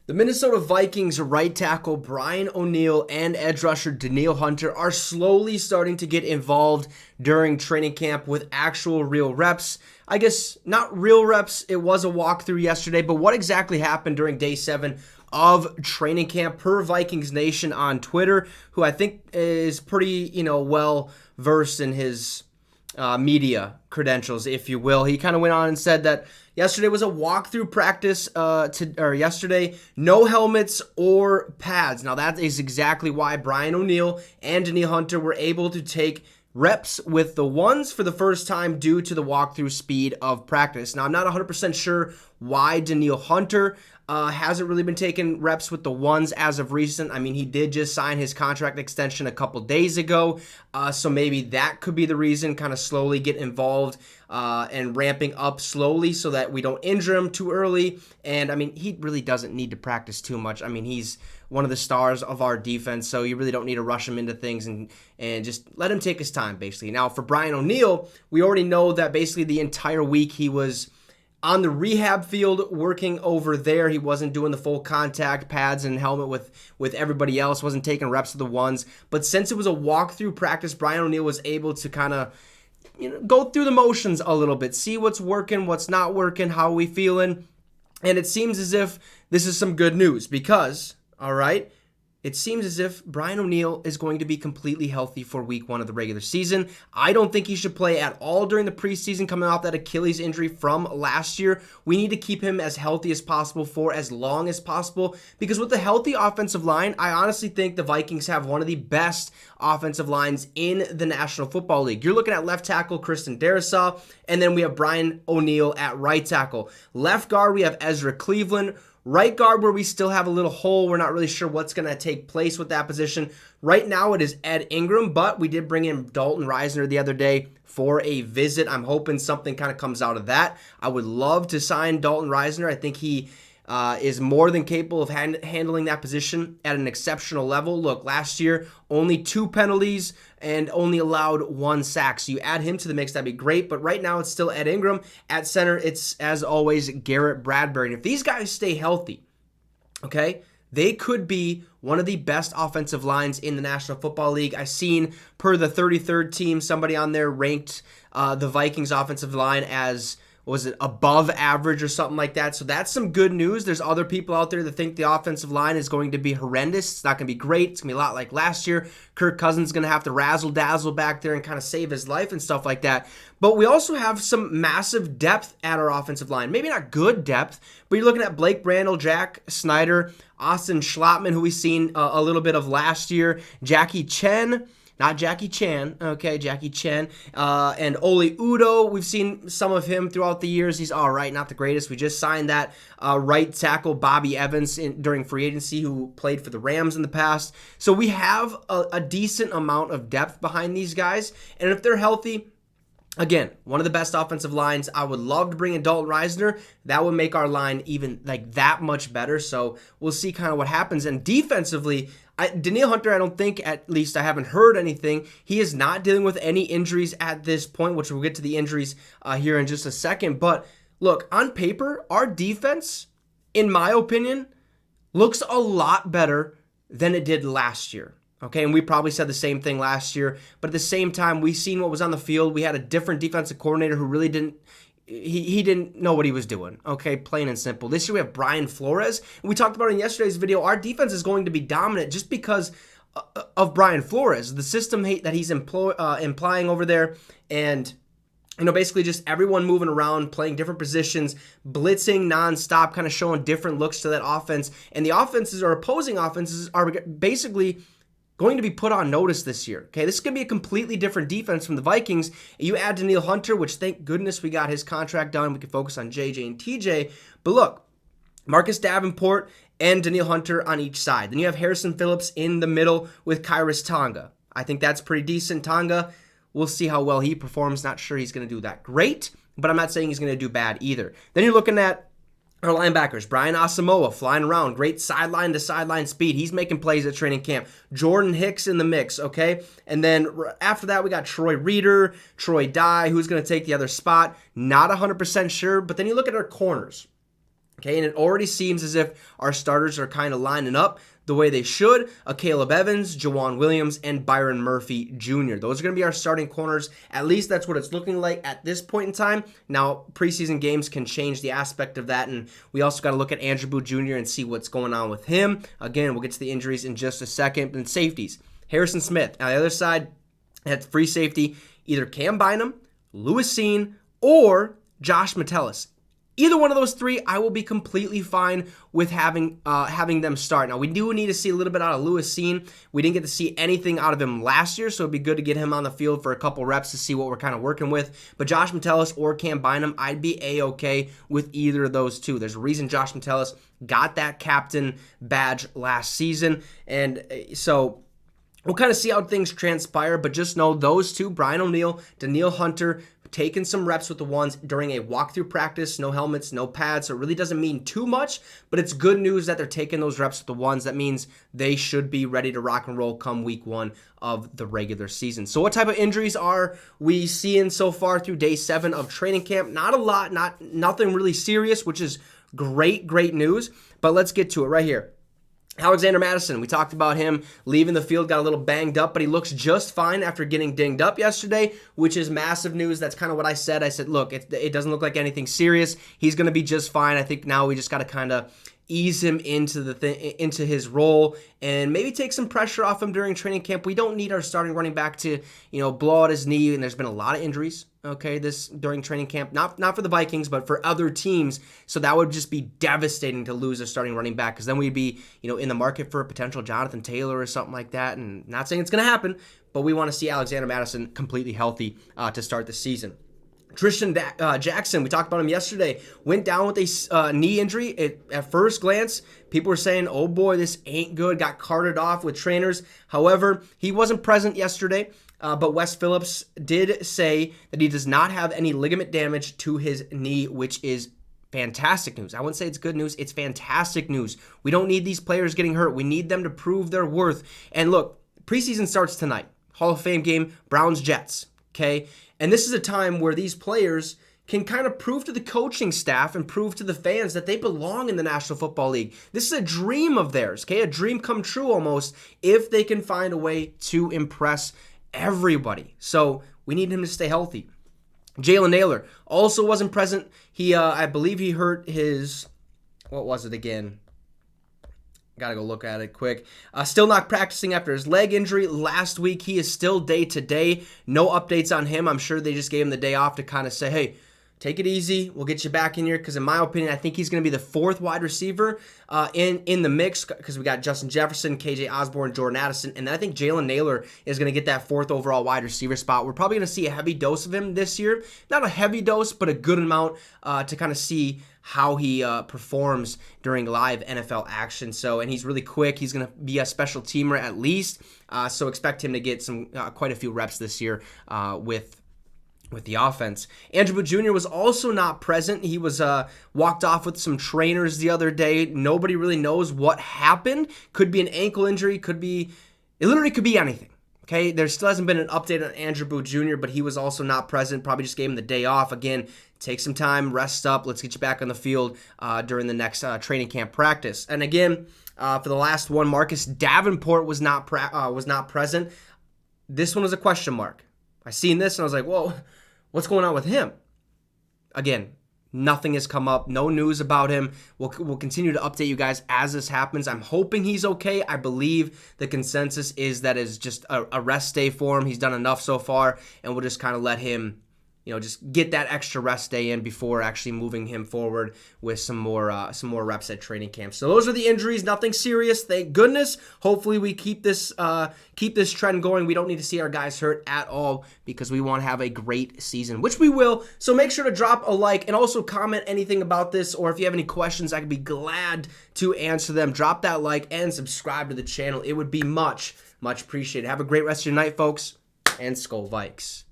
The Minnesota Vikings right tackle Brian O'Neill and edge rusher Danielle Hunter are slowly starting to get involved during training camp with actual real reps. I guess not real reps, it was a walkthrough yesterday, but what exactly happened during day 7 of training camp per Vikings Nation on Twitter, who I think is pretty, well versed in his media credentials, if you will. He kind of went on and said that yesterday was a walkthrough practice. Yesterday, no helmets or pads. Now that is exactly why Brian O'Neill and Danielle Hunter were able to take reps with the ones for the first time due to the walkthrough speed of practice. Now I'm not 100% sure why Danielle Hunter hasn't really been taking reps with the ones as of recent. I mean, he did just sign his contract extension a couple days ago, so maybe that could be the reason, kind of slowly get involved and ramping up slowly so that we don't injure him too early. And, I mean, he really doesn't need to practice too much. I mean, he's one of the stars of our defense, so you really don't need to rush him into things and just let him take his time, basically. Now, for Brian O'Neill, we already know that basically the entire week he was on the rehab field working over there. He wasn't doing the full contact pads and helmet with everybody else, wasn't taking reps of the ones. But since it was a walkthrough practice, Brian O'Neill was able to kind of go through the motions a little bit, see what's working, what's not working, how are we feeling. And it seems as if this is some good news because, all right, it seems as if Brian O'Neill is going to be completely healthy for week 1 of the regular season. I don't think he should play at all during the preseason coming off that Achilles injury from last year. We need to keep him as healthy as possible for as long as possible because with the healthy offensive line, I honestly think the Vikings have one of the best offensive lines in the National Football League. You're looking at left tackle Kristen Darisaw, and then we have Brian O'Neill at right tackle. Left guard, we have Ezra Cleveland. Right guard, where we still have a little hole. We're not really sure what's going to take place with that position. Right now, it is Ed Ingram, but we did bring in Dalton Risner the other day for a visit. I'm hoping something kind of comes out of that. I would love to sign Dalton Risner. I think he is more than capable of handling that position at an exceptional level. Look, last year, only 2 penalties and only allowed 1 sack. So you add him to the mix, that'd be great. But right now, it's still Ed Ingram. At center, it's, as always, Garrett Bradbury. And if these guys stay healthy, okay, they could be one of the best offensive lines in the National Football League. I've seen, per the 33rd team, somebody on there ranked the Vikings offensive line as, was it above average or something like that? So that's some good news. There's other people out there that think the offensive line is going to be horrendous. It's not going to be great. It's going to be a lot like last year. Kirk Cousins is going to have to razzle-dazzle back there and kind of save his life and stuff like that. But we also have some massive depth at our offensive line. Maybe not good depth, but you're looking at Blake Brandel, Jack Snyder, Austin Schlottman, who we've seen a little bit of last year, Jackie Chen, not Jackie Chan, okay, Jackie Chen, and Oli Udo. We've seen some of him throughout the years. He's all right, not the greatest. We just signed that right tackle, Bobby Evans, during free agency, who played for the Rams in the past. So we have a decent amount of depth behind these guys, and if they're healthy, again, one of the best offensive lines. I would love to bring in Dalton Risner. That would make our line even like that much better. So we'll see kind of what happens. And defensively, Danielle Hunter, I don't think, at least I haven't heard anything. He is not dealing with any injuries at this point, which we'll get to the injuries here in just a second. But look, on paper, our defense, in my opinion, looks a lot better than it did last year. Okay, and we probably said the same thing last year, but at the same time, we've seen what was on the field. We had a different defensive coordinator who really didn't know what he was doing, okay, plain and simple. This year we have Brian Flores, and we talked about in yesterday's video, our defense is going to be dominant just because of Brian Flores, the system that he's implying over there, and basically just everyone moving around, playing different positions, blitzing nonstop, kind of showing different looks to that offense, and the offenses or opposing offenses are basically going to be put on notice this year. Okay, this is going to be a completely different defense from the Vikings. You add Danielle Hunter, which thank goodness we got his contract done. We can focus on JJ and TJ. But look, Marcus Davenport and Danielle Hunter on each side. Then you have Harrison Phillips in the middle with Kairos Tonga. I think that's pretty decent. Tonga, we'll see how well he performs. Not sure he's going to do that great, but I'm not saying he's going to do bad either. Then you're looking at our linebackers, Brian Asamoah flying around, great sideline to sideline speed. He's making plays at training camp. Jordan Hicks in the mix, okay? And then after that, we got Troy Reeder, Troy Dye, who's going to take the other spot. Not 100% sure, but then you look at our corners. Okay, and it already seems as if our starters are kind of lining up the way they should. Caleb Evans, Jawan Williams, and Byron Murphy Jr. Those are going to be our starting corners. At least that's what it's looking like at this point in time. Now, preseason games can change the aspect of that, and we also got to look at Andrew Booth Jr. and see what's going on with him. Again, we'll get to the injuries in just a second. And safeties, Harrison Smith. On the other side, at free safety, either Cam Bynum, Lewis Cine, or Josh Metellus. Either one of those three, I will be completely fine with having them start. Now, we do need to see a little bit out of Lewis Cine. We didn't get to see anything out of him last year, so it'd be good to get him on the field for a couple reps to see what we're kind of working with. But Josh Metellus or Cam Bynum, I'd be A-okay with either of those two. There's a reason Josh Metellus got that captain badge last season, and so we'll kind of see how things transpire, but just know those two, Brian O'Neill, Danielle Hunter, taking some reps with the ones during a walkthrough practice, no helmets, no pads, so it really doesn't mean too much, but it's good news that they're taking those reps with the ones. That means they should be ready to rock and roll come week 1 of the regular season. So what type of injuries are we seeing so far through day 7 of training camp? Not a lot, nothing really serious, which is great news, but let's get to it right here. Alexander Mattison, we talked about him leaving the field, got a little banged up, but he looks just fine after getting dinged up yesterday, which is massive news. That's kind of what I said. I said, look, it doesn't look like anything serious. He's going to be just fine. I think now we just got to kind of ease him into his role and maybe take some pressure off him during training camp. We don't need our starting running back to, blow out his knee, and there's been a lot of injuries, okay, this during training camp, not for the Vikings, but for other teams. So that would just be devastating to lose a starting running back, because then we'd be, in the market for a potential Jonathan Taylor or something like that. And not saying it's going to happen, but we want to see Alexander Mattison completely healthy to start the season. Tristan Jackson, we talked about him yesterday, went down with a knee injury. At first glance, people were saying, oh boy, this ain't good, got carted off with trainers. However, he wasn't present yesterday, but Wes Phillips did say that he does not have any ligament damage to his knee, which is fantastic news. I wouldn't say it's good news. It's fantastic news. We don't need these players getting hurt. We need them to prove their worth. And look, preseason starts tonight. Hall of Fame game, Browns-Jets, okay? And this is a time where these players can kind of prove to the coaching staff and prove to the fans that they belong in the National Football League. This is a dream of theirs, okay? A dream come true almost, if they can find a way to impress everybody. So we need him to stay healthy. Jalen Naylor also wasn't present. He, I believe he hurt his, what was it again? Gotta go look at it quick. Still not practicing after his leg injury last week. He is still day-to-day. No updates on him. I'm sure they just gave him the day off to kind of say, hey, take it easy. We'll get you back in here, because in my opinion, I think he's going to be the 4th wide receiver in the mix, because we got Justin Jefferson, KJ Osborne, Jordan Addison, and I think Jalen Naylor is going to get that 4th overall wide receiver spot. We're probably going to see a heavy dose of him this year. Not a heavy dose, but a good amount to kind of see how he performs during live NFL action. So, and he's really quick. He's going to be a special teamer at least. So expect him to get some quite a few reps this year with the offense. Andrew Booth Jr. was also not present. He was walked off with some trainers the other day. Nobody really knows what happened. Could be an ankle injury. It literally could be anything. Okay, there still hasn't been an update on Andrew Booth Jr., but he was also not present. Probably just gave him the day off. Again, take some time, rest up. Let's get you back on the field during the next training camp practice. And again, for the last one, Marcus Davenport was not present. This one was a question mark. I seen this and I was like, whoa, what's going on with him? Again, nothing has come up. No news about him. We'll continue to update you guys as this happens. I'm hoping he's okay. I believe the consensus is that it's just a rest day for him. He's done enough so far, and we'll just kind of let him, just get that extra rest day in before actually moving him forward with some more reps at training camp. So those are the injuries. Nothing serious, thank goodness. Hopefully we keep this trend going. We don't need to see our guys hurt at all, because we want to have a great season, which we will. So make sure to drop a like and also comment anything about this, or if you have any questions, I could be glad to answer them. Drop that like and subscribe to the channel. It would be much appreciated. Have a great rest of your night, folks, and Skol Vikes.